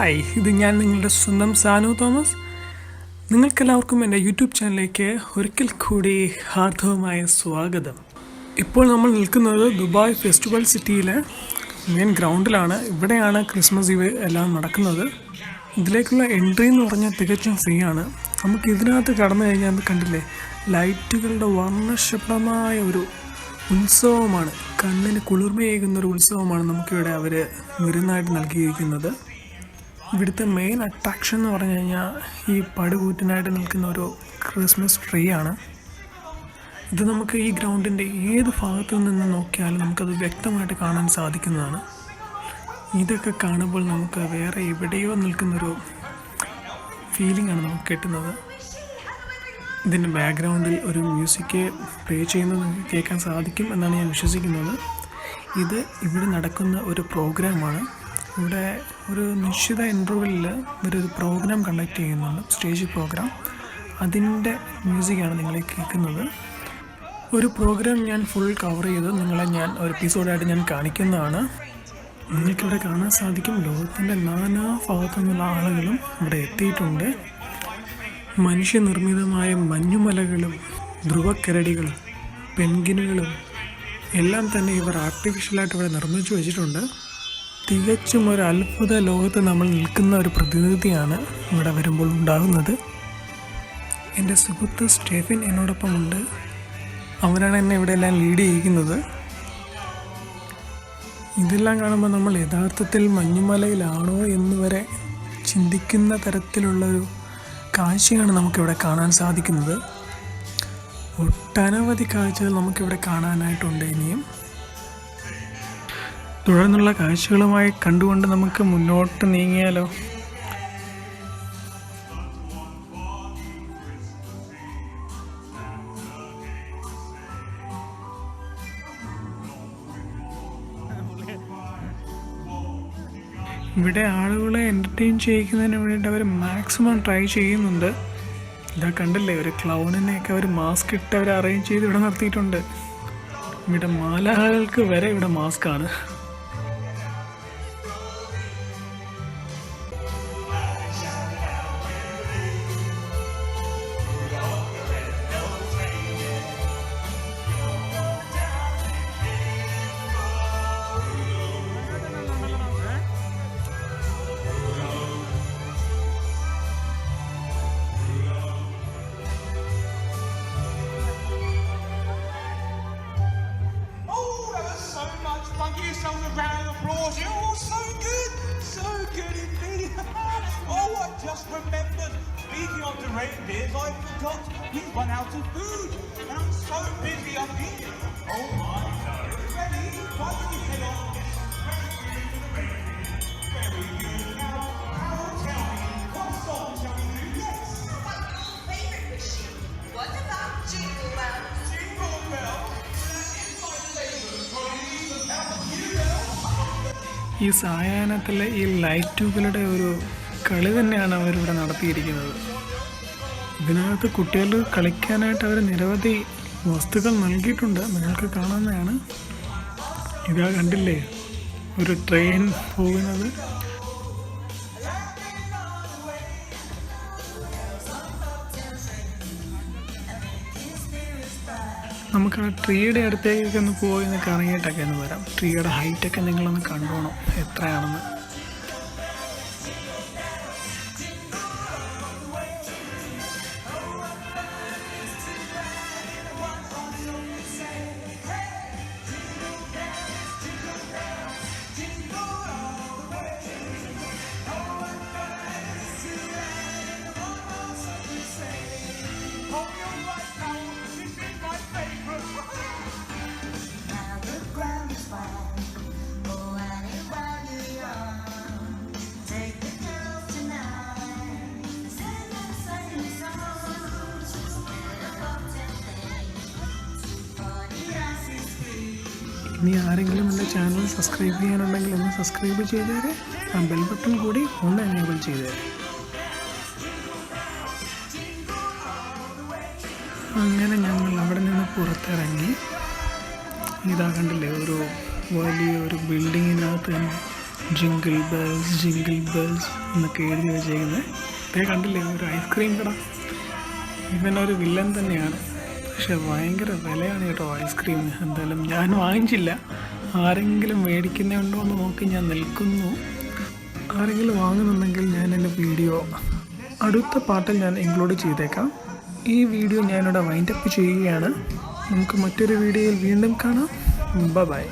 Hi, ഇത് ഞാൻ നിങ്ങളുടെ സ്വന്തം സാനു തോമസ്. നിങ്ങൾക്കെല്ലാവർക്കും എൻ്റെ യൂട്യൂബ് ചാനലിലേക്ക് ഒരിക്കൽ കൂടി ഹാർദവമായ സ്വാഗതം. ഇപ്പോൾ നമ്മൾ നിൽക്കുന്നത് ദുബായ് ഫെസ്റ്റിവൽ സിറ്റിയിലെ മെയിൻ ഗ്രൗണ്ടിലാണ്. ഇവിടെയാണ് ക്രിസ്മസ് ഈവ് എല്ലാം നടക്കുന്നത്. ഇതിലേക്കുള്ള എൻട്രി എന്ന് പറഞ്ഞാൽ തികച്ചും ഫ്രീ ആണ്. നമുക്ക് ഇതിനകത്ത് കടന്നു കഴിഞ്ഞാൽ കണ്ടില്ലേ, ലൈറ്റുകളുടെ വർണ്ണശബളമായ ഒരു ഉത്സവമാണ്. കണ്ണിന് കുളിർമയേകുന്നൊരു ഉത്സവമാണ് നമുക്കിവിടെ അവർ വിരുന്നായിട്ട് നൽകിയിരിക്കുന്നത്. ഇവിടുത്തെ മെയിൻ അട്രാക്ഷൻ എന്ന് പറഞ്ഞു കഴിഞ്ഞാൽ ഈ പടുകൂറ്റനായിട്ട് നിൽക്കുന്ന ഒരു ക്രിസ്മസ് ട്രീ ആണ്. ഇത് നമുക്ക് ഈ ഗ്രൗണ്ടിൻ്റെ ഏത് ഭാഗത്തു നിന്ന് നോക്കിയാലും നമുക്കത് വ്യക്തമായിട്ട് കാണാൻ സാധിക്കുന്നതാണ്. ഇതൊക്കെ കാണുമ്പോൾ നമുക്ക് വേറെ എവിടെയോ നിൽക്കുന്നൊരു ഫീലിംഗ് ആണ് നമുക്ക് കിട്ടുന്നത്. ഇതിൻ്റെ ബാക്ക്ഗ്രൗണ്ടിൽ ഒരു മ്യൂസിക് പ്ലേ ചെയ്യുന്നത് നമുക്ക് കേൾക്കാൻ സാധിക്കും എന്നാണ് ഞാൻ വിശ്വസിക്കുന്നത്. ഇവിടെ നടക്കുന്ന ഒരു പ്രോഗ്രാമാണ്. ഇവിടെ ഒരു നിശ്ചിത ഇൻ്റർവെല്ലിൽ ഇവരൊരു പ്രോഗ്രാം കണ്ടക്ട് ചെയ്യുന്നുണ്ട്, സ്റ്റേജ് പ്രോഗ്രാം. അതിൻ്റെ മ്യൂസിക്കാണ് നിങ്ങളെ കേൾക്കുന്നത്. ഒരു പ്രോഗ്രാം ഞാൻ ഫുൾ കവർ ചെയ്ത് നിങ്ങളെ ഞാൻ ഒരു എപ്പിസോഡായിട്ട് ഞാൻ കാണിക്കുന്നതാണ്. നിങ്ങൾക്കിവിടെ കാണാൻ സാധിക്കും, ലോകത്തിൻ്റെ നാനാ ഭാഗത്തു നിന്നുള്ള ആളുകളും ഇവിടെ എത്തിയിട്ടുണ്ട്. മനുഷ്യനിർമ്മിതമായ മഞ്ഞുമലകളും ധ്രുവക്കരടികളും പെൻഗിനുകളും എല്ലാം തന്നെ ഇവർ ആർട്ടിഫിഷ്യലായിട്ട് ഇവിടെ നിർമ്മിച്ചു വെച്ചിട്ടുണ്ട്. തികച്ചും ഒരു അത്ഭുത ലോകത്ത് നമ്മൾ നിൽക്കുന്ന ഒരു പ്രതിനിധിയാണ് ഇവിടെ വരുമ്പോൾ ഉണ്ടാകുന്നത്. എൻ്റെ സുഹൃത്ത് സ്റ്റെഫിൻ എന്നോടൊപ്പമുണ്ട്. അവരാണ് എന്നെ ഇവിടെ എല്ലാം ലീഡ് ചെയ്യിക്കുന്നത്. ഇതെല്ലാം കാണുമ്പോൾ നമ്മൾ യഥാർത്ഥത്തിൽ മഞ്ഞുമലയിലാണോ എന്ന് വരെ ചിന്തിക്കുന്ന തരത്തിലുള്ളൊരു കാഴ്ചയാണ് നമുക്കിവിടെ കാണാൻ സാധിക്കുന്നത്. ഒട്ടനവധി കാഴ്ചകൾ നമുക്കിവിടെ കാണാനായിട്ടുണ്ട്. ഇനിയും തുടർന്നുള്ള കാഴ്ചകളുമായി കണ്ടുകൊണ്ട് നമുക്ക് മുന്നോട്ട് നീങ്ങിയാലോ? ഇവിടെ ആളുകളെ എൻ്റർടൈൻ ചെയ്യിക്കുന്നതിന് വേണ്ടിയിട്ട് അവർ മാക്സിമം ട്രൈ ചെയ്യുന്നുണ്ട്. ഇതാ കണ്ടില്ലേ, ഒരു ക്ലൗണിനെയൊക്കെ അവർ മാസ്ക് ഇട്ട് അവർ അറേഞ്ച് ചെയ്ത് ഇവിടെ നിർത്തിയിട്ടുണ്ട്. ഇവിടെ മാലാഖകൾക്ക് വരെ ഇവിടെ മാസ്കാണ്. Just remembered, speaking of the reindeers, I forgot we've run out of food. And I'm so busy up here. Oh my God. Ready? Why don't you head on? Very good. Now, Harold, tell me, what song shall we do next? What about your favorite machine? What about Jingle Bells? Jingle Bells? That is my favorite. Please, how about you? ഈ സായാഹ്നത്തിലെ ഈ ലൈറ്റുകളുടെ ഒരു കളി തന്നെയാണ് അവരിവിടെ നടത്തിയിരിക്കുന്നത്. ഇതിനകത്ത് കുട്ടികൾ കളിക്കാനായിട്ട് അവർ നിരവധി വസ്തുക്കൾ നൽകിയിട്ടുണ്ട്. നിങ്ങൾക്ക് കാണുന്നതാണ്. ഇതാ കണ്ടില്ലേ, ഒരു ട്രെയിൻ പോകുന്നത്. നമുക്ക് ആ ട്രീയുടെ അടുത്തേക്കൊക്കെ ഒന്ന് പോയി ഒന്ന് കറങ്ങിയിട്ടൊക്കെ ഒന്ന് വരാം. ട്രീയുടെ ഹൈറ്റൊക്കെ നിങ്ങളൊന്ന് കണ്ടോണം എത്രയാണെന്ന്. ഇനി ആരെങ്കിലും എൻ്റെ ചാനൽ സബ്സ്ക്രൈബ് ചെയ്യാനുണ്ടെങ്കിൽ ഒന്ന് സബ്സ്ക്രൈബ് ചെയ്തേരെ. ആ ബെൽ ബട്ടൺ കൂടി ഒന്ന് എനേബിൾ ചെയ്തേരെ. അങ്ങനെ ഞങ്ങൾ അവിടെ നിന്ന് പുറത്തിറങ്ങി. ഇതാ കണ്ടില്ലേ, ഒരു വലിയൊരു ബിൽഡിങ്ങിനകത്ത് തന്നെ ജിങ്കിൾ ബെൽസ് എന്നൊക്കെ എഴുതി വെച്ചേക്കുന്നത്. ഇതേ കണ്ടില്ലേ, ഒരു ഐസ്ക്രീം കട. ഇവനൊരു വില്ലൻ തന്നെയാണ്, പക്ഷെ ഭയങ്കര വിലയാണ് കേട്ടോ ഐസ്ക്രീമിന്. എന്തായാലും ഞാൻ വാങ്ങിച്ചില്ല. ആരെങ്കിലും മേടിക്കുന്നുണ്ടോ എന്ന് നോക്കി ഞാൻ നിൽക്കുന്നു. ആരെങ്കിലും വാങ്ങുന്നുണ്ടെങ്കിൽ ഞാൻ എൻ്റെ വീഡിയോ അടുത്ത പാട്ടിൽ ഞാൻ ഇൻക്ലൂഡ് ചെയ്തേക്കാം. ഈ വീഡിയോ ഞാനിവിടെ വൈൻഡപ്പ് ചെയ്യുകയാണ്. നമുക്ക് മറ്റൊരു വീഡിയോയിൽ വീണ്ടും കാണാം. ബൈ.